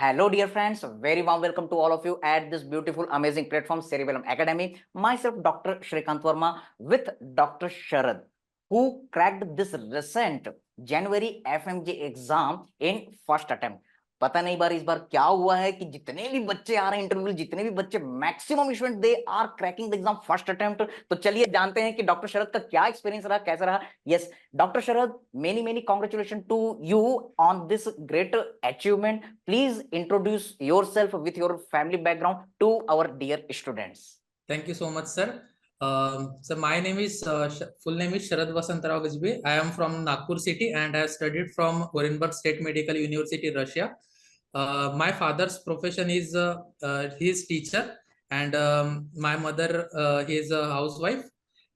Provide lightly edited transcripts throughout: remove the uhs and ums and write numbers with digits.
Hello, dear friends. Very warm welcome to all of you at this beautiful, amazing platform, Cerebellum Academy. Myself, Dr. Shrikant Verma, with Dr. Sharad, who cracked this recent January FMG exam in first attempt. पता नहीं बार इस बार क्या हुआ है कि जितने भी बच्चे आ रहे हैं इंटरव्यू, जितने भी बच्चे maximum student they are cracking the exam first attempt. तो चलिए जानते हैं कि डॉक्टर शरद का क्या एक्सपीरियंस रहा, कैसा रहा। Yes doctor Sharad, many congratulation to you on this great achievement. Please introduce yourself with your family background to our dear students. Thank you so much, sir. So my name is full name is Sharad Vasantrao Gajbe. I am from Nagpur city and I studied from Orenburg State Medical University, Russia. My father's profession is he is teacher, and my mother he is a housewife.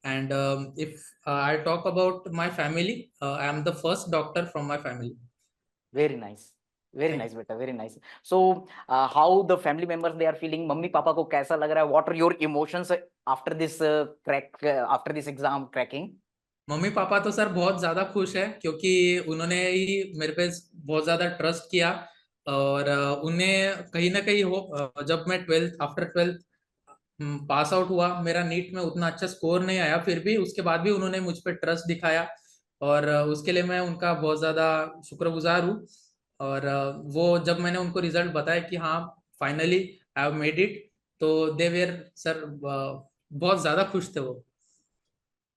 And if I talk about my family, I am the first doctor from my family. Very nice. Very Thank nice, beta. Very nice. So, how the family members they are feeling? Mummy papa को कैसा लग रहा है? What are your emotions after this after this exam cracking? Mummy papa तो sir बहुत ज्यादा खुश है क्योंकि उन्होंने ही मेरे पे बहुत ज्यादा ट्रस्ट किया। और उन्हें कहीं ना कहीं हो जब मैं twelfth after twelfth pass out हुआ, मेरा नीट में उतना अच्छा स्कोर नहीं आया, फिर भी उसके बाद भी उन्होंने मुझ पे ट्रस्ट दिखाया और उसके लिए मैं उनका बहुत ज्यादा शुक्रगुजार हूँ। और वो जब मैंने उनको रिजल्ट बताया कि हाँ finally I have made it, तो दे वेर सर बहुत ज्यादा खुश थे वो।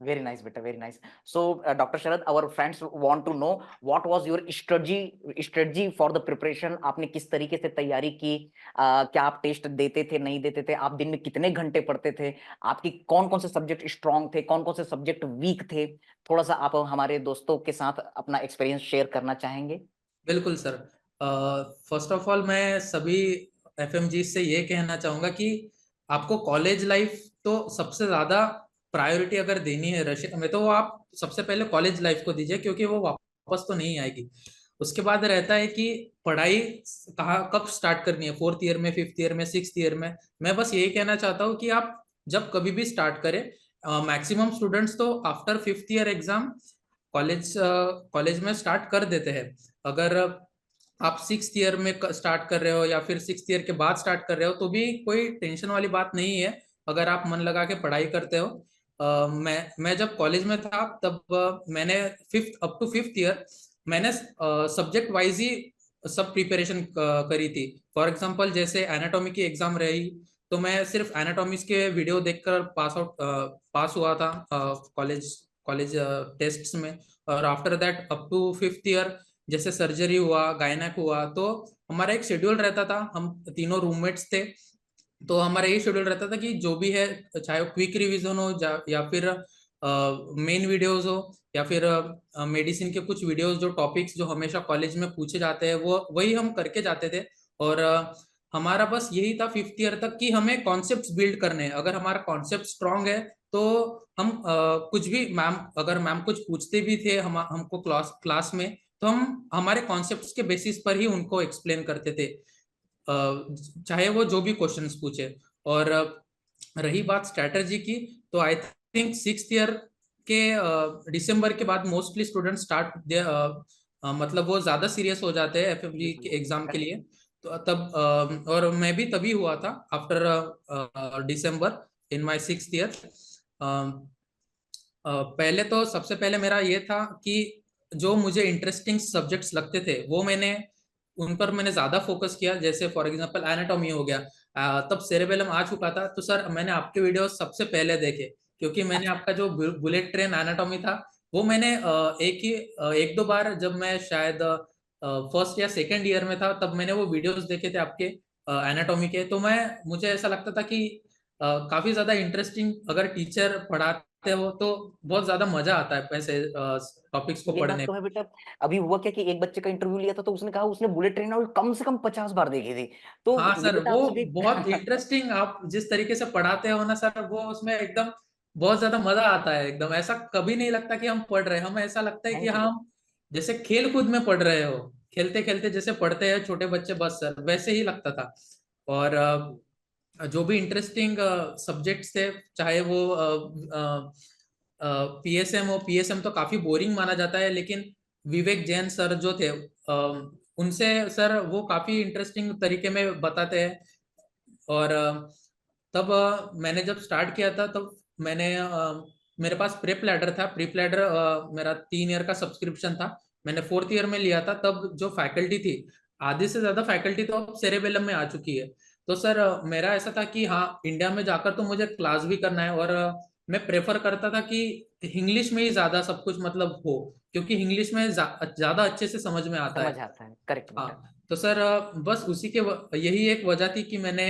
Very nice, beta. Very nice. So, Dr. Sharad, our friends want to know what was your strategy for the preparation. आपने किस तरीके से तैयारी की? क्या आप टेस्ट देते थे, नहीं देते थे? आप दिन में कितने घंटे पढ़ते थे? आपकी कौन-कौन से सब्जेक्ट स्ट्रांग थे, कौन-कौन से सब्जेक्ट वीक थे? थोड़ा सा आप हमारे दोस्तों के साथ अपना एक्सपीरियंस शेयर करना चाहेंगे? बिल्कुल सर। फर्स्ट ऑफ ऑल मैं सभी एफएमजी से ये कहना चाहूंगा कि आपको कॉलेज लाइफ तो सबसे ज्यादा प्रायोरिटी अगर देनी है रशिया में, तो आप सबसे पहले कॉलेज लाइफ को दीजिए क्योंकि वो वापस तो नहीं आएगी। उसके बाद रहता है कि पढ़ाई कहाँ कब स्टार्ट करनी है, फोर्थ ईयर में, फिफ्थ ईयर में, सिक्स्थ ईयर में। मैं बस यही कहना चाहता हूँ कि आप जब कभी भी स्टार्ट करें, मैक्सिमम स्टूडेंट्स तो after fifth year exam college में स्टार्ट कर देते हैं। अगर आप सिक्स्थ ईयर में स्टार्ट कर रहे हो या फिर सिक्स्थ ईयर के बाद स्टार्ट कर रहे हो तो भी कोई टेंशन वाली बात नहीं है, अगर आप मन लगा के पढ़ाई करते हो। मैं जब कॉलेज में था तब मैंने fifth up to fifth year मैंने सब्जेक्ट वाइज ही सब प्रिपरेशन करी थी। फॉर एग्जांपल जैसे एनाटॉमी की एग्जाम रही तो मैं सिर्फ एनाटॉमीज के वीडियो देखकर पास हुआ था कॉलेज कॉलेज टेस्ट्स में। और after that up to fifth year जैसे सर्जरी हुआ, गायनेक हुआ, तो हमारा एक शेड्यूल रहता था। हम तीनों रूममेट्स थे, तो हमारा ये शेड्यूल रहता था कि जो भी है, चाहे क्विक रिवीजन हो या फिर मेन वीडियोस हो या फिर मेडिसिन के कुछ वीडियोस, जो टॉपिक्स जो हमेशा कॉलेज में पूछे जाते हैं वो वही हम करके जाते थे। और हमारा बस यही था फिफ्थ ईयर तक कि हमें कॉन्सेप्ट्स बिल्ड करने हैं। अगर हमारा कॉन्सेप्ट स्ट्रांग है तो हम कुछ भी अगर मैम कुछ पूछते भी थे हमको क्लास में, तो हम हमारे कॉन्सेप्ट्स के बेसिस पर ही उनको एक्सप्लेन करते थे, चाहे वो जो भी क्वेश्चंस पूछे। और रही बात स्ट्रेटजी की, तो आई थिंक सिक्स्थ ईयर के दिसंबर के बाद मोस्टली स्टूडेंट मतलब वो ज्यादा सीरियस हो जाते हैं एफएमजी के एग्जाम के लिए। तो तब और मैं भी तभी हुआ था after December in my sixth year. पहले तो सबसे पहले मेरा ये था कि जो मुझे इंटरेस्टिंग सब्जेक्ट्स लगते थे वो उन पर मैंने ज्यादा फोकस किया। जैसे फॉर एग्जांपल एनाटॉमी हो गया, तब सेरेबेलम आ चुका था, तो सर मैंने आपके वीडियो सबसे पहले देखे क्योंकि मैंने आपका जो बुलेट ट्रेन एनाटॉमी था वो मैंने एक दो बार, जब मैं शायद फर्स्ट या सेकेंड ईयर में था, तब मैंने वो वीडियोस देखे थे आपके एनाटॉमी के। तो मुझे ऐसा लगता था कि काफी ज्यादा इंटरेस्टिंग, अगर टीचर पढ़ाते हो तो बहुत ज्यादा मजा आता है ऐसे टॉपिक्स को ये बात पढ़ने। तो है बेटा। अभी हुआ क्या कि एक बच्चे का इंटरव्यू लिया था तो उसने कहा उसने बुलेट ट्रेन और कम से कम 50 बार देखी थी। तो हाँ ये सर, बेटा वो आपसे भी बहुत इंटरेस्टिंग, आप जिस तरीके से पढ़ाते हो ना सर, वो उसमें एकदम बहुत ज्यादा मजा आता है। एकदम ऐसा कभी नहीं लगता कि हम पढ़ रहे हैं, हमें ऐसा लगता है कि थैंक यू। हम जैसे खेल कूद में पढ़ रहे हो, खेलते खेलते जैसे पढ़ते हैं छोटे बच्चे, बस सर वैसे ही लगता था। और जो भी इंटरेस्टिंग सब्जेक्ट्स थे, चाहे वो पीएसएम हो, पीएसएम तो काफी बोरिंग माना जाता है, लेकिन विवेक जैन सर जो थे उनसे सर वो काफी इंटरेस्टिंग तरीके में बताते हैं। और तब मैंने जब स्टार्ट किया था तब मैंने मेरे पास प्रेप लैडर था। प्रेप लैडर मेरा 3 ईयर का सब्सक्रिप्शन था। मैंने 4th ईयर में लिया था। तब जो फैकल्टी थी, आधे से ज्यादा फैकल्टी तो अब सेरेबेलम में आ चुकी है। तो सर मेरा ऐसा था कि हाँ, इंडिया में जाकर तो मुझे क्लास भी करना है, और मैं प्रेफर करता था कि इंग्लिश में ही ज्यादा सब कुछ मतलब हो, क्योंकि इंग्लिश में ज्यादा अच्छे से समझ में आता समझ है। आता है, करेक्ट बेटा। हाँ, तो सर बस उसी के यही एक वजह थी कि मैंने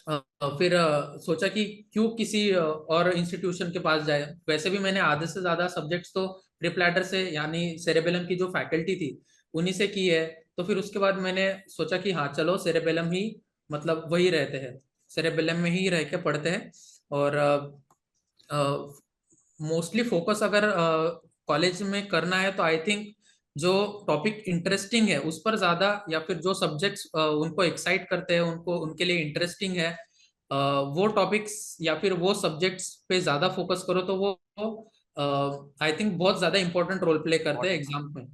फिर सोचा कि क्यों किसी और इंस्टीट्यूशन के पास जाए। वैसे भी मैंने आधे से ज्यादा सब्जेक्ट्स तो प्री प्लैटर से, यानी सेरेबेलम की जो फैकल्टी थी उन्हीं से की है। तो फिर उसके बाद मैंने सोचा कि हाँ चलो सेरेबेलम ही, मतलब वही रहते हैं, सेरेबेलम में ही रह के पढ़ते हैं। और मोस्टली फोकस अगर कॉलेज में करना है तो आई थिंक जो टॉपिक इंटरेस्टिंग है उस पर ज्यादा, या फिर जो सब्जेक्ट्स उनको एक्साइट करते हैं, उनको उनके लिए इंटरेस्टिंग है, वो टॉपिक्स या फिर वो सब्जेक्ट्स पे ज्यादा फोकस करो तो वो आई थिंक बहुत ज्यादा इंपॉर्टेंट रोल प्ले करते हैं इम्पोर्टेंट। एग्जाम में।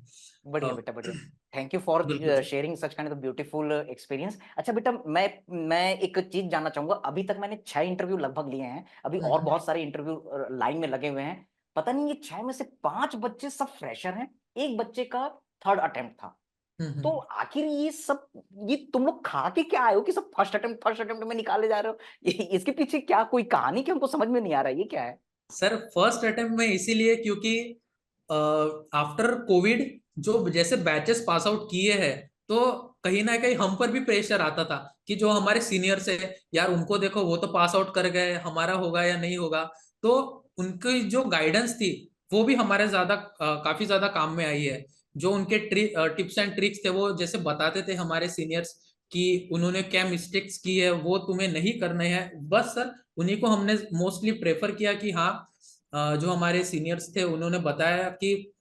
बढ़िया अ, बेटा, बढ़िया। थैंक यू फॉर बिल्कुल sir. Sharing such kind of beautiful experience. अच्छा बेटा, मैं एक चीज जानना चाहूंगा। अभी तक मैंने 6 इंटरव्यू लगभग लिए हैं, अभी और हम्म, बहुत सारे इंटरव्यू लाइन में लगे हुए हैं। पता नहीं ये 6 में से 5 बच्चे सब फ्रेशर हैं, एक बच्चे का थर्ड अटेम्प्ट था। हम्म, तो आखिर ये सब, ये तुम लोग खा के क्या आए हो कि सब फर्स्ट अटेम्प्ट में निकाले जा रहे हो? इसके पीछे क्या कोई कहानी, कि हमको समझ में नहीं आ रहा है ये क्या है? सर फर्स्ट अटेम्प्ट में इसीलिए क्योंकि आफ्टर कोविड जो जैसे बैचेस पास आउट किए हैं, तो कहीं ना कहीं हम पर भी प्रेशर आता था कि जो हमारे सीनियर्स है, यार उनको देखो वो तो पास आउट कर गए, हमारा होगा या नहीं होगा। तो उनकी जो गाइडेंस थी वो भी हमारे ज्यादा काफी ज्यादा काम में आई है। जो उनके टिप्स एंड ट्रिक्स थे वो जैसे बताते थे हमारे सीनियर्स कि उन्होंने क्या मिस्टेक्स की है वो तुम्हें नहीं करने हैं, बस सर उन्हीं को हमने मोस्टली प्रेफर किया कि हाँ, जो हमारे सीनियर्स थे उन्होंने बताया कि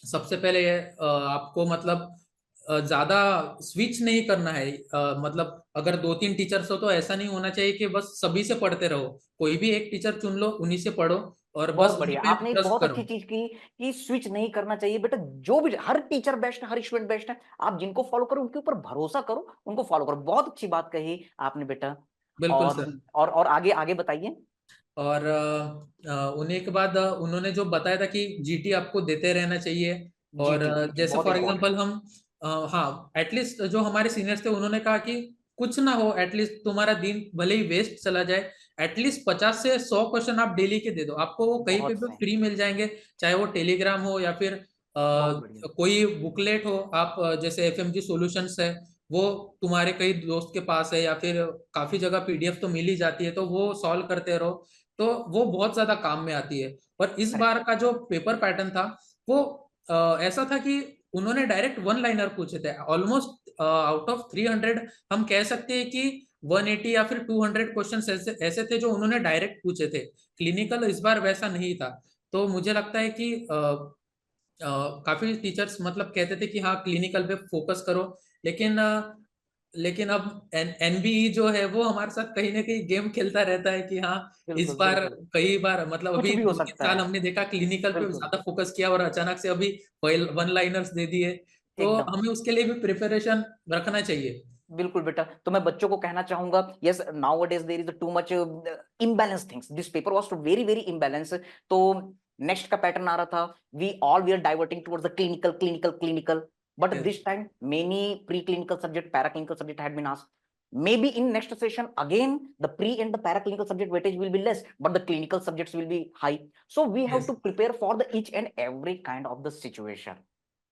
सबसे पहले आपको मतलब ज्यादा स्विच नहीं करना है। मतलब अगर 2-3 टीचर्स हो तो ऐसा नहीं होना चाहिए कि बस सभी से पढ़ते रहो, कोई भी एक टीचर चुन लो, उन्हीं से पढ़ो और बस बहुत उन्हीं बढ़िया, पे आपने एक ट्रस्ट बहुत करो। अच्छी चीज की कि स्विच नहीं करना चाहिए बेटा। जो भी, हर टीचर बेस्ट है, हर स्टूडेंट बेस्ट है। आप जिनको फॉलो करो उनके ऊपर भरोसा करो, उनको फॉलो करो। बहुत अच्छी बात कही आपने बेटा। बिल्कुल और सर। और आगे आगे बताइए। और उन्हीं के बाद उन्होंने जो बताया था कि जीटी आपको देते रहना चाहिए। और जीटी, जीटी जैसे बहुत फॉर इंपॉर्टेंट। एग्जांपल हम हाँ, एटलीस्ट जो हमारे सीनियर्स थे उन्होंने कहा कि कुछ ना हो, एटलीस्ट तुम्हारा दिन भले ही वेस्ट चला जाए, एटलीस्ट 50 से 100 क्वेश्चन आप डेली के दे दो, आपको वो कहीं पे बहुत भी सही, फ्री मिल जाएंगे। चाहे वो टेलीग्राम हो या फिर बहुत बढ़िया। कोई बुकलेट हो। आप जैसे एफएमजी सॉल्यूशंस है, वो तुम्हारे कई दोस्त के पास है, या फिर काफी जगह पीडीएफ तो मिल ही जाती है, तो वो सॉल्व करते रहो। तो वो बहुत ज्यादा काम में आती है। और इस करेक्ट। बार का जो पेपर पैटर्न था वो ऐसा था कि उन्होंने डायरेक्ट वन लाइनर पूछे थे। ऑलमोस्ट आउट ऑफ 300 हम कह सकते हैं कि 180 या फिर 200 क्वेश्चन ऐसे ऐसे थे जो उन्होंने डायरेक्ट पूछे थे। क्लिनिकल इस बार वैसा नहीं था। तो मुझे लगता है कि काफी टीचर्स मतलब कहते थे कि हाँ क्लिनिकल पे फोकस करो, लेकिन लेकिन अब एनबीई जो है वो हमारे साथ कहीं ना कहीं गेम खेलता रहता है कि हाँ, इस बिल्कुल बार बिल्कुल, कई बार मतलब कुछ अभी भी हो 2-3 साल सकता है। हमने देखा क्लिनिकल पे बिल्कुल, ज्यादा फोकस किया और अचानक से अभी वन लाइनर्स दे दिए। तो एकदम। हमें उसके लिए भी प्रिपरेशन रखना चाहिए। बिल्कुल बेटा, तो मैं बच्चों को कहना चाहूंगा, yes now days there is too much imbalance things, this paper was very very imbalance. तो नेक्स्ट का पैटर्न आ रहा था, we all we are diverting towards the clinical clinical clinical, but Yes. This time many pre clinical subject, paraclinical subject had been asked. Maybe in next session again the pre and the paraclinical subject weightage will be less, but the clinical subjects will be high. So we have Yes. to prepare for the each and every kind of the situation.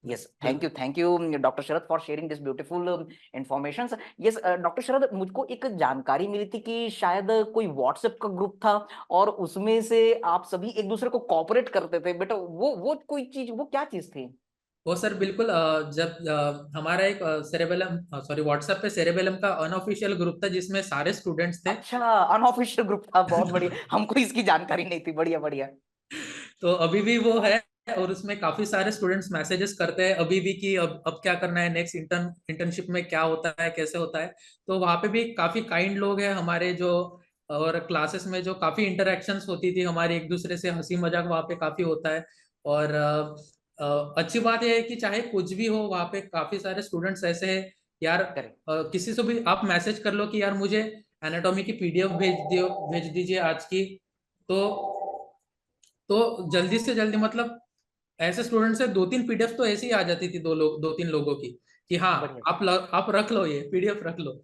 Yes, बिल्कुल। thank you, Dr. Sharad, for sharing this beautiful informations. Yes, Dr. Sharad, मुझको एक जानकारी मिली थी कि शायद कोई WhatsApp का group था और उसमें से आप सभी एक दूसरे को कॉपरेट करते थे बेटा। वो कोई चीज, वो क्या चीज थी? वो सर बिल्कुल जब हमारा एक सेरेबेलम सॉरी व्हाट्सएप पे सेरेबेलम का अनऑफिशियल ग्रुप था जिसमें सारे स्टूडेंट्स थे। अच्छा, अनऑफिशियल ग्रुप था, बहुत बढ़िया। हमको इसकी जानकारी नहीं थी, बढ़िया बढ़िया। तो अभी भी वो है, और उसमें काफी सारे स्टूडेंट्स मैसेजेस करते हैं अभी भी कि अब क्या करना है, नेक्स्ट इंटर्नशिप में क्या होता है, कैसे होता है। तो वहाँ पे भी काफी काइंड लोग हैं हमारे जो, और क्लासेस में जो काफी इंटरेक्शंस होती थी हमारी एक दूसरे से, हंसी मजाक वहाँ पे काफी होता है। और अच्छी बात यह है कि चाहे कुछ भी हो, वहां पे काफी सारे स्टूडेंट्स ऐसे हैं यार, करेक्ट। किसी से भी आप मैसेज कर लो कि यार मुझे एनाटॉमी की पीडीएफ भेज दीजिए आज की, तो जल्दी से जल्दी, मतलब ऐसे स्टूडेंट से 2-3 पीडीएफ तो ऐसे ही आ जाती थी, 2-3 लोगों की, कि हाँ बढ़िया। आप रख लो, ये पीडीएफ रख लो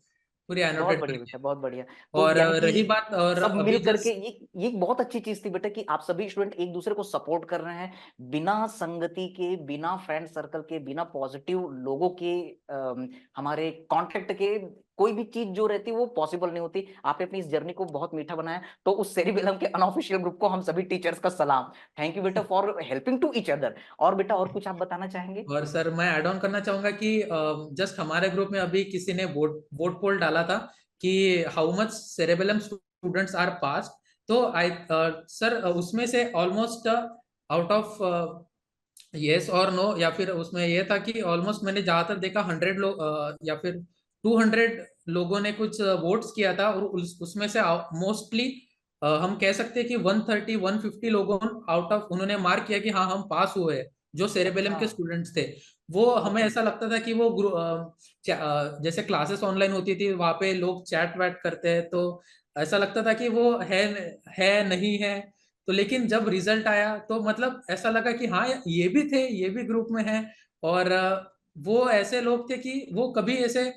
पूरी बहुत एनोटेट बढ़िया करके। बेटा, बहुत बढ़िया। तो और यानी रही कि बात, और सब अभी मिल करके जस्ट, ये एक बहुत अच्छी चीज थी बेटा कि आप सभी स्टूडेंट एक दूसरे को सपोर्ट कर रहे हैं, बिना संगति के, बिना फ्रेंड सर्कल के, बिना पॉजिटिव लोगों के, हमारे कांटेक्ट के, कोई भी चीज जो रहती है वो पॉसिबल नहीं होती। आपने अपनी इस जर्नी को बहुत मीठा बनाया, तो उस सेरिबेलम के अनऑफिशियल ग्रुप को हम सभी टीचर्स का सलाम। थैंक यू बेटा for helping to each other. और बेटा और कुछ आप बताना चाहेंगे? और सर मैं ऐड ऑन करना चाहूंगा कि जस्ट हमारे ग्रुप में अभी किसी ने वोट वोट पोल डाला था कि हाउ मच सेरेबेलम स्टूडेंट्स आर पास, तो आई सर उसमें से ऑलमोस्ट आउट ऑफ यस और नो, या फिर उसमें यह था कि ऑलमोस्ट मैंने ज्यादातर देखा 100 लोग या फिर 200 लोगों ने कुछ वोट्स किया था, और उसमें से मोस्टली हम कह सकते हैं कि 130-150 लोगों आउट ऑफ उन्होंने मार्क किया कि हाँ हम पास हुए हैं, जो सेरेबेलम अच्छा। के स्टूडेंट्स थे। वो हमें ओके। ऐसा लगता था कि वो जैसे क्लासेस ऑनलाइन होती थी, वहां पे लोग चैट वैट करते हैं, तो ऐसा लगता था कि वो है नहीं है। तो लेकिन जब रिजल्ट आया तो मतलब ऐसा लगा कि हाँ ये भी थे, ये भी ग्रुप में है। और वो ऐसे लोग थे कि वो कभी ऐसे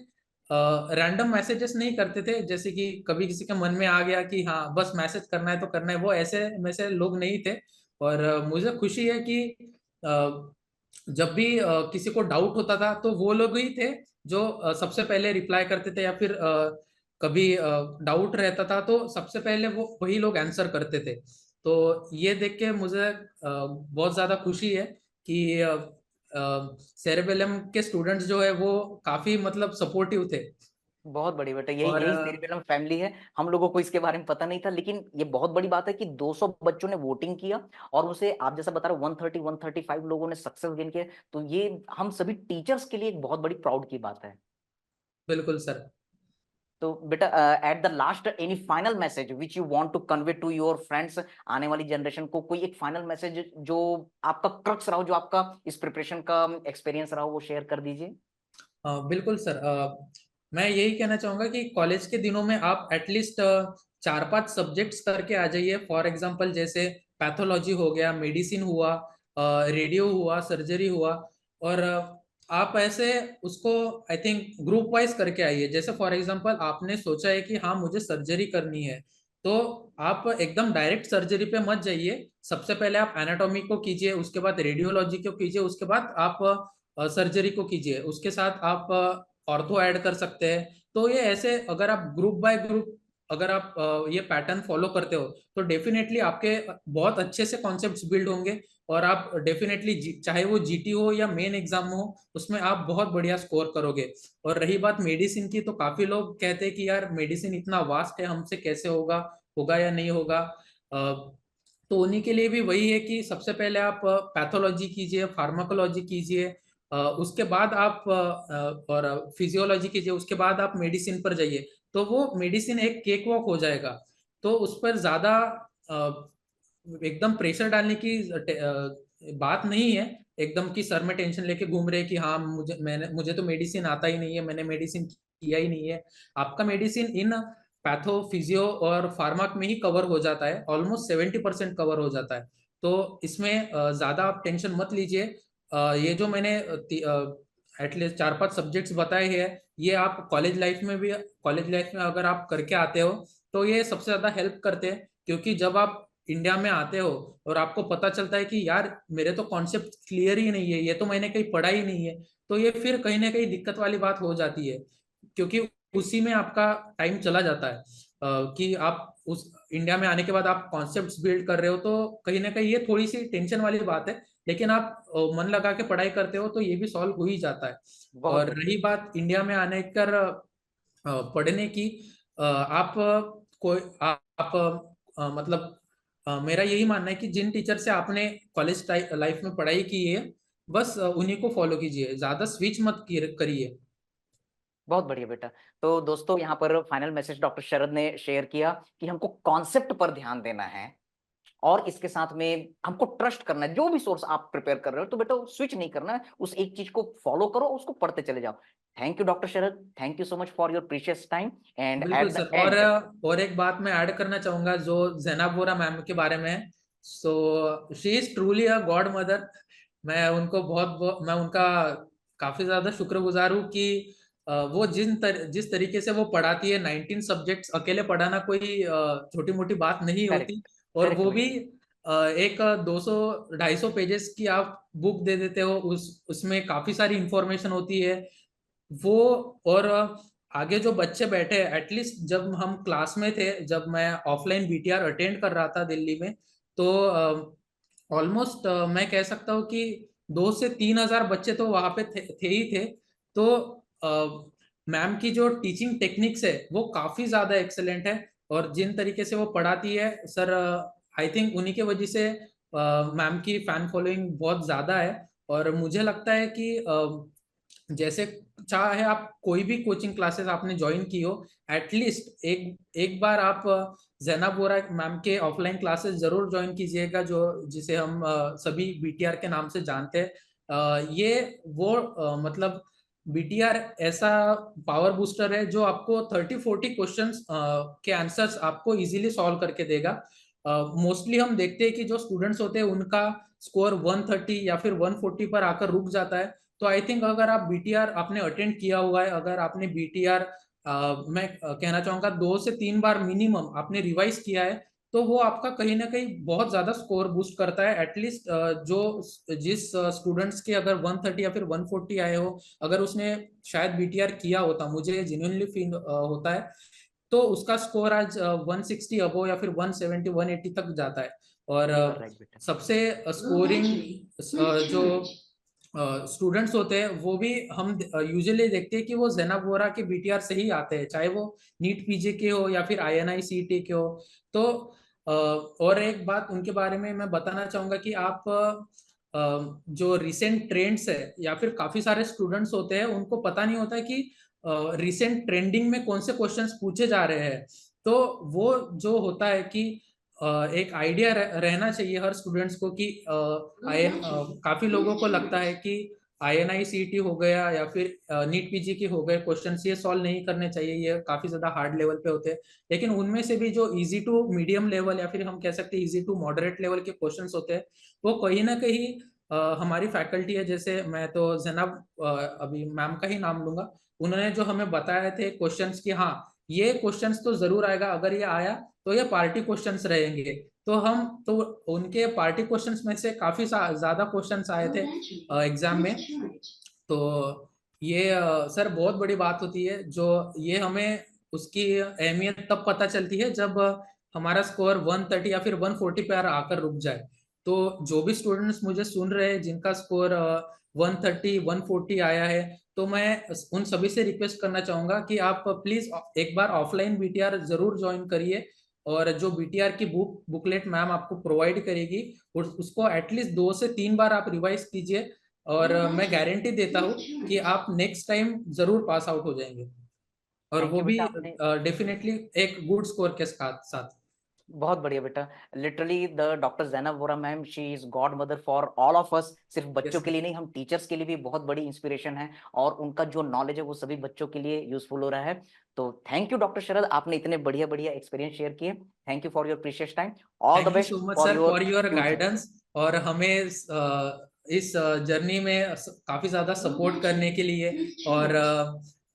रैंडम मैसेजेस नहीं करते थे, जैसे कि कभी किसी के मन में आ गया कि हाँ बस मैसेज करना है तो करना है, वो ऐसे में से लोग नहीं थे। और मुझे खुशी है कि जब भी किसी को डाउट होता था तो वो लोग ही थे जो सबसे पहले रिप्लाई करते थे, या फिर कभी डाउट रहता था तो सबसे पहले वो वही लोग आंसर करते थे। तो ये देख के मुझे बहुत ज्यादा खुशी है कि सेरेबेलम के स्टूडेंट्स जो है वो काफी मतलब सपोर्टिव थे। बहुत बड़ी बेटा, यही और यही सेरिबेलम फैमिली है। हम लोगों को इसके बारे में पता नहीं था, लेकिन ये बहुत बड़ी बात है कि 200 बच्चों ने वोटिंग किया और उसे आप जैसा बता रहे हो 135 लोगों ने सक्सेस गेन किया। तो ये हम सभी टीचर्स के लिए एक बहुत बड़ी प्राउड की बात है। बिल्कुल सर। तो बेटा at the last any final message which you want to convey to your friends, आने वाली जनरेशन को कोई एक फाइनल मैसेज जो आपका क्रक्स रहा हो, जो आपका इस प्रिपरेशन का एक्सपीरियंस रहा हो, वो शेयर कर दीजिए। बिल्कुल सर, मैं यही कहना चाहूंगा कि कॉलेज के दिनों में आप एटलीस्ट 4-5 सब्जेक्ट्स करके आ जाइए। फॉर एग्जांपल जैसे पैथोलॉजी हो गया, मेडिसिन हुआ, रेडियो हुआ, सर्जरी हुआ। और आप ऐसे उसको आई थिंक ग्रुप वाइज करके आइए। जैसे फॉर एग्जांपल आपने सोचा है कि हाँ मुझे सर्जरी करनी है, तो आप एकदम डायरेक्ट सर्जरी पे मत जाइए। सबसे पहले आप एनाटॉमी को कीजिए, उसके बाद रेडियोलॉजी को कीजिए, उसके बाद आप सर्जरी को कीजिए, उसके साथ आप ऑर्थो ऐड कर सकते हैं। तो ये ऐसे अगर आप ग्रुप बाय ग्रुप, अगर आप ये पैटर्न फॉलो करते हो, तो डेफिनेटली आपके बहुत अच्छे से कॉन्सेप्ट्स बिल्ड होंगे। और आप डेफिनेटली चाहे वो जीटी हो या मेन एग्जाम हो, उसमें आप बहुत बढ़िया स्कोर करोगे। और रही बात मेडिसिन की, तो काफी लोग कहते हैं कि यार मेडिसिन इतना वास्ट है, हमसे कैसे होगा, होगा या नहीं होगा। तो उन्हीं के लिए भी वही है कि सबसे पहले आप पैथोलॉजी कीजिए, फार्माकोलॉजी कीजिए, उसके बाद आप और फिजियोलॉजी कीजिए, उसके बाद आप मेडिसिन पर जाइए। तो वो मेडिसिन एक केक वॉक हो जाएगा। तो उस पर ज्यादा एकदम प्रेशर डालने की बात नहीं है, एकदम कि सर में टेंशन लेके घूम रहे कि हाँ मुझे तो मेडिसिन आता ही नहीं है, मैंने मेडिसिन किया ही नहीं है। आपका मेडिसिन इन पैथो, फिजियो और फार्माक में ही कवर हो जाता है, ऑलमोस्ट 70% कवर हो जाता है। तो इसमें ज्यादा आप टेंशन मत लीजिए। ये जो मैंने एटलीस्ट 4-5 सब्जेक्ट्स बताए हैं, ये आप कॉलेज लाइफ में अगर आप करके आते हो तो ये सबसे ज्यादा हेल्प करते हैं। क्योंकि जब आप इंडिया में आते हो और आपको पता चलता है कि यार मेरे तो कॉन्सेप्ट क्लियर ही नहीं है, ये तो मैंने कहीं पढ़ा ही नहीं है, तो ये फिर कहीं ना कहीं दिक्कत वाली बात हो जाती है। क्योंकि उसी में आपका टाइम चला जाता है, कि आप उस इंडिया में आने के बाद आप कॉन्सेप्ट्स बिल्ड कर रहे हो, तो कहीं ना कहीं ये थोड़ी सी टेंशन वाली बात है। लेकिन आप मन लगा के पढ़ाई करते हो तो ये भी सॉल्व हो ही जाता है। बहुत और बढ़िया। रही बात इंडिया में आने कर पढ़ने की, आप कोई आप मतलब मेरा यही मानना है कि जिन टीचर से आपने कॉलेज लाइफ में पढ़ाई की है, बस उन्हीं को फॉलो कीजिए, ज्यादा स्विच मत करिए। बहुत बढ़िया बेटा। तो दोस्तों यहाँ पर फाइनल मैसेज डॉक्टर शरद ने शेयर किया कि हमको कॉन्सेप्ट पर ध्यान देना है, और इसके साथ में हमको ट्रस्ट करना है, जो भी सोर्स आप प्रिपेयर कर रहे हो तो बेटा स्विच नहीं करना है, उस एक चीज को फॉलो करो, उसको पढ़ते चले जाओ। Thank you doctor Sharad, thank you so much for your precious time and बिल्कुल एट द सर। एंड। और एक बात मैं ऐड करना चाहूंगा जो जैनब वोरा मैम के बारे में है। So she is truly a God mother. मैं उनको मैं उनका काफी ज्यादा शुक्रगुजार हूँ कि वो जिस तरीके से वो पढ़ाती है, 19 सब्जेक्ट्स अकेले पढ़ाना कोई छोटी मोटी बात नहीं करेक्ट, होती। और करेक्ट वो भी बेटा। एक 200-250 पेजेस की आप बुक दे देते हो, उसमें काफी सारी इंफॉर्मेशन होती है वो। और आगे जो बच्चे बैठे हैं, एटलीस्ट जब हम क्लास में थे, जब मैं ऑफलाइन बीटीआर अटेंड कर रहा था दिल्ली में, तो ऑलमोस्ट मैं कह सकता हूँ कि 2 से 3 हजार बच्चे तो वहां पे थे ही थे। तो मैम की जो टीचिंग टेक्निक्स है वो काफी ज्यादा एक्सेलेंट है। और जिन तरीके से वो पढ़ाती है सर, आई थिंक उन्हीं के वजह से मैम की फैन फॉलोइंग बहुत ज्यादा है। और मुझे लगता है कि जैसे चाहे आप कोई भी कोचिंग क्लासेस आपने ज्वाइन की हो, एटलीस्ट एक एक बार आप जैनब वोरा मैम के ऑफलाइन क्लासेस जरूर ज्वाइन कीजिएगा, जो जिसे हम सभी बीटीआर के नाम से जानते हैं। ये वो मतलब बीटीआर ऐसा पावर बूस्टर है जो आपको 30-40 क्वेश्चंस के आंसर्स आपको इजीली सॉल्व करके देगा। मोस्टली हम देखते हैं कि जो स्टूडेंट्स होते हैं उनका स्कोर 130 या फिर 140 पर आकर रुक जाता है। तो आई थिंक अगर आप बीटीआर आपने अटेंड किया हुआ है, अगर आपने बीटीआर मैं कहना चाहूंगा 2 से 3 बार मिनिमम आपने रिवाइज किया है, तो वो आपका कहीं ना कहीं बहुत ज्यादा स्कोर बूस्ट करता है। एटलीस्ट जो जिस स्टूडेंट्स के अगर 130 या फिर 140 आए हो, अगर उसने शायद बीटीआर किया होता, मुझे जेन्युइनली फील होता है, तो उसका स्कोर आज 160 अबो या फिर 170 180 तक जाता है। और यू आर राइट बेटा। सबसे स्कोरिंग जो स्टूडेंट्स होते हैं वो भी हम यूजुअली देखते हैं कि वो जेना वोरा के बीटीआर से ही आते हैं, चाहे वो नीट पीजी के हो या फिर आईएनआई सीटी के हो। तो और एक बात उनके बारे में मैं बताना चाहूंगा कि आप जो रिसेंट ट्रेंड्स है या फिर काफी सारे स्टूडेंट्स होते हैं उनको पता नहीं होता है कि रिसेंट ट्रेंडिंग में कौन से क्वेश्चंस पूछे जा रहे हैं। तो वो जो होता है कि एक आइडिया रहना चाहिए हर स्टूडेंट्स को कि काफी लोगों को लगता है कि आईएनआई सीटी हो गया या फिर नीट पीजी के हो गए क्वेश्चंस, ये सॉल्व नहीं करने चाहिए, ये काफी ज्यादा हार्ड लेवल पे होते हैं। लेकिन उनमें से भी जो इजी टू मीडियम लेवल या फिर हम कह सकते हैं इजी टू मॉडरेट लेवल के क्वेश्चंस होते हैं, वो कहीं ना कहीं हमारी फैकल्टी है, जैसे मैं तो जनाब अभी मैम का ही नाम लूंगा, उन्होंने जो हमें बताए थे क्वेश्चंस कि हाँ ये क्वेश्चंस तो जरूर आएगा, अगर ये आया तो ये पार्टी क्वेश्चंस रहेंगे। तो उनके पार्टी क्वेश्चंस में से काफी ज्यादा क्वेश्चंस आए थे एग्जाम में। तो ये सर बहुत बड़ी बात होती है, जो ये हमें उसकी अहमियत तब पता चलती है जब हमारा स्कोर 130 या फिर 140 पे आकर रुक जाए। तो जो भी स्टूडेंट्स मुझे सुन रहे हैं जिनका स्कोर 130 140 आया है, तो मैं उन सभी से रिक्वेस्ट करना चाहूंगा कि आप प्लीज एक बार ऑफलाइन बीटीआर जरूर ज्वाइन करिए। और जो बीटीआर की बुकलेट मैम आपको प्रोवाइड करेगी उसको एटलीस्ट 2 से 3 बार आप रिवाइज कीजिए। और मैं गारंटी देता हूँ कि आप नेक्स्ट टाइम जरूर पास आउट हो जाएंगे, और थैंक वो यू भी बेटा, आपने डेफिनेटली एक गुड स्कोर के साथ। बहुत बढ़िया बेटा। Literally the doctor Zainab Vora ma'am, she is God mother for all of us. सिर्फ बच्चों यस के लिए नहीं, हम टीचर्स के लिए भी बहुत बड़ी इंस्पिरेशन है, और उनका जो नॉलेज है वो सभी बच्चों के लिए यूजफुल हो रहा है। तो थैंक यू डॉक्टर शरद, आपने इतने बढ़िया बढ़िया एक्सपीरियंस शेयर किए। Thank you for your precious time. All the thank you best so much for sir your for your future. Guidance, और हमें इस जर्नी में काफी ज्यादा सपोर्ट करने के लिए, और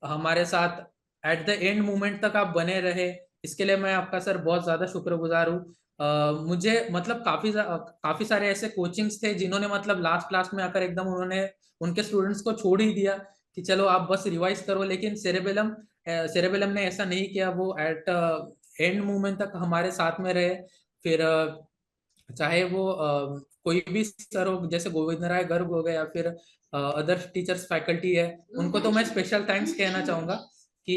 हमारे साथ एट द एंड मोमेंट तक आप बने रहे, इसके लिए मैं आपका सर बहुत ज्यादा शुक्रगुजार हूँ। मुझे मतलब काफी सारे ऐसे कोचिंग्स थे जिन्होंने मतलब लास्ट लास्ट में आकर एकदम उन्होंने उनके स्टूडेंट्स को छोड़ ही दिया कि चलो आप बस रिवाइज करो, लेकिन सेरेबेलम ने ऐसा नहीं किया। वो एट एंड मोमेंट तक हमारे साथ में रहे। फिर चाहे वो कोई भी सर हो, जैसे गोविंद राय गर्ग हो गए या फिर अदर टीचर्स फैकल्टी है, उनको तो मैं स्पेशल थैंक्स कहना चाहूंगा कि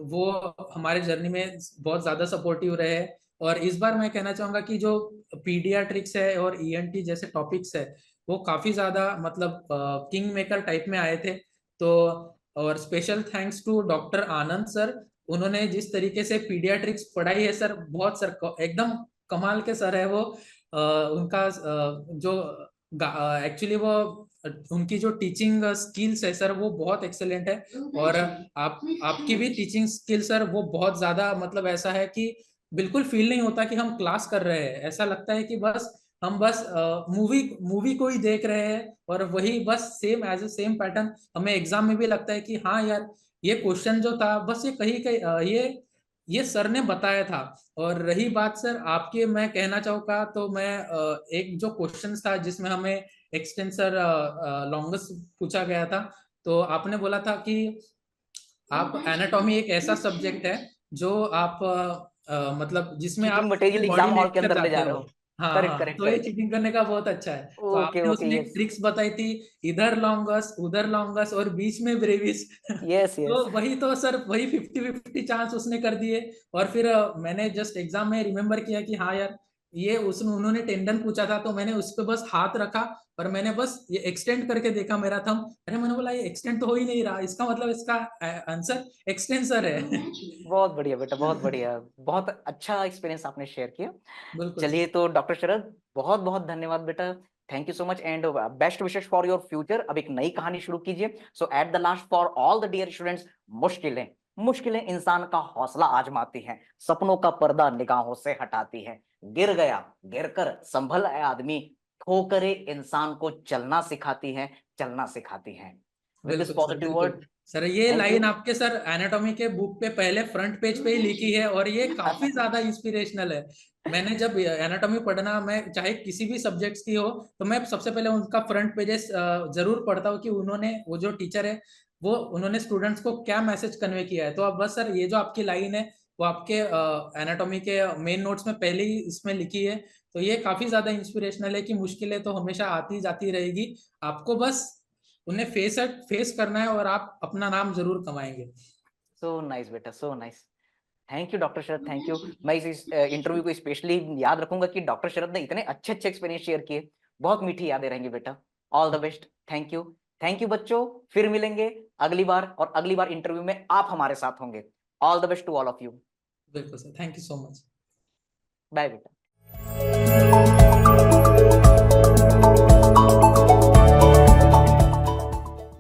वो हमारे जर्नी में बहुत ज्यादा सपोर्टिव रहे। और इस बार मैं कहना चाहूंगा कि जो पीडियाट्रिक्स है और ईएनटी जैसे टॉपिक्स है, वो काफी ज्यादा मतलब किंग मेकर टाइप में आए थे। तो और special thanks to doctor Anand sir, उन्होंने जिस तरीके से पीडियाट्रिक्स पढ़ाई है सर, बहुत सर एकदम कमाल के सर है वो। उनका जो एक्चुअली वो उनकी जो टीचिंग स्किल्स है सर वो बहुत एक्सेलेंट है। और आपकी भी टीचिंग स्किल सर वो बहुत ज्यादा, मतलब ऐसा है कि बिल्कुल फील नहीं होता कि हम क्लास कर रहे हैं। ऐसा लगता है कि बस हम बस मूवी को ही देख रहे हैं, और वही बस same as a same pattern हमें एग्जाम में भी लगता है कि हाँ यार ये क्वेश्चन जो था बस ये कहीं कहीं ये सर ने बताया था। और रही बात सर आपके, मैं कहना चाहूँगा तो मैं एक जो क्वेश्चन था जिसमें हमें एक्सटेंसर लॉन्गेस्ट पूछा गया था, तो आपने बोला था कि आप एनाटॉमी एक ऐसा सब्जेक्ट है जो आप मतलब जिसमें आप cheating material body exam hall के लेकर अंदर ले जाते जा रहे हो। हो। हाँ करेक्ट हाँ, करेक्ट तो ये करेक्ट। चीटिंग करने का बहुत अच्छा है। तो ओके आपने ओके, उसमें एक यस ट्रिक्स बताई थी, इधर लॉन्गस उधर लॉन्गस और बीच में ब्रेविस। यस तो यस। वही तो सर वही 50-50 चांस उसने कर दिए। और फिर मैंने जस्ट एग्जाम में रिमेम्बर किया कि हाँ यार ये उसने उन्होंने टेंडन पूछा था, तो मैंने उस पर बस हाथ रखा और मैंने बस ये एक्सटेंड करके देखा मेरा थंब। अरे मैंने बोला ये एक्सटेंड तो हो ही नहीं रहा, इसका मतलब इसका आंसर एक्सटेंसर है। बहुत बढ़िया बेटा, बहुत बढ़िया, बहुत अच्छा एक्सपीरियंस आपने शेयर किया। बिल्कुल चलिए सर। तो डॉक्टर शरद, बहुत बहुत धन्यवाद बेटा। Thank you so much and best wishes for your future. अब एक नई कहानी शुरू कीजिए। So at the last for all the dear students, मुश्किलें मुश्किलें इंसान का हौसला आजमाती हैं, सपनों का पर्दा निगाहों से हटाती है। गिर गया गिरकर संभल आए आदमी, ठोकरें इंसान को चलना सिखाती है, चलना सिखाती है। विद दिस बिल्कुल सर, पॉजिटिव बिल्कुल वर्ड, सर। ये थैंक यू। लाइन आपके सर एनाटॉमी के बुक पे पहले फ्रंट पेज पे ही लिखी है, और ये काफी ज्यादा इंस्पिरेशनल है। मैंने जब एनाटॉमी पढ़ना, मैं चाहे किसी भी सब्जेक्ट्स की हो, तो मैं सबसे पहले उनका फ्रंट पेजेस जरूर पढ़ता हूँ कि उन्होंने, वो जो टीचर है वो उन्होंने स्टूडेंट्स को क्या मैसेज कन्वे किया है। तो अब बस सर ये जो आपकी लाइन है वो आपके एनाटॉमी के मेन नोट्स में पहले ही इसमें लिखी है। तो ये काफी ज्यादा इंस्पिरेशनल है कि मुश्किलें तो हमेशा आती जाती रहेगी, आपको बस उन्हें फेस करना है और आप अपना नाम जरूर कमाएंगे। सो नाइस बेटा, so nice. Thank you doctor Sharad, thank you. मैं इस इंटरव्यू को स्पेशली याद रखूंगा कि डॉक्टर शरद ने इतने अच्छे अच्छे एक्सपीरियंस शेयर किए। बहुत मीठी यादें रहेंगी बेटा। All the best. Thank you. Thank you बच्चों। फिर मिलेंगे अगली बार, और अगली बार इंटरव्यू में आप हमारे साथ होंगे। All the best to all of you. बिल्कुल sir, thank you so much. Bye बेटा।